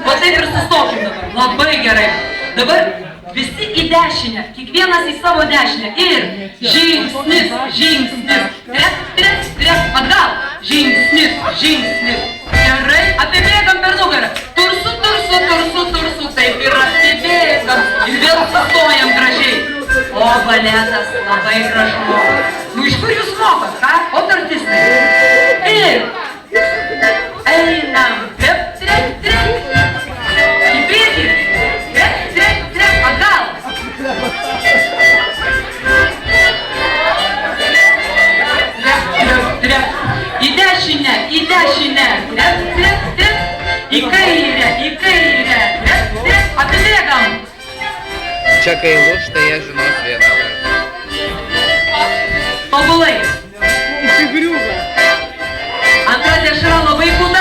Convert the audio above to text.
Va taip ir sustokim dabar. Labai gerai. Dabar visi į dešinę. Kiekvienas į savo dešinę. Ir žingsnis, žingsnis. Trep, trep, trep. Atgal. Žingsnis, žingsnis. Gerai. Apibėgam per nugarą. Tursu, tursu, tursu, tursu. Taip ir apibėgam. Ir vėl sustojam gražiai. O baletas labai gražu. Nu iš kur jūs mokat, ką? O artistai. Ir einam. Trep, trep, trep. Į priekį. Trep, trep, trep. Atgal. Trep, trep, trep. Į dešinę, į dešinę. Trep, trep, trep. Į kairę, į kairę. Trep, trep. Apibėgam. Čia kai lūžta, jie žinos vieną kartą. Tobulai. Antra dešra labai kūna.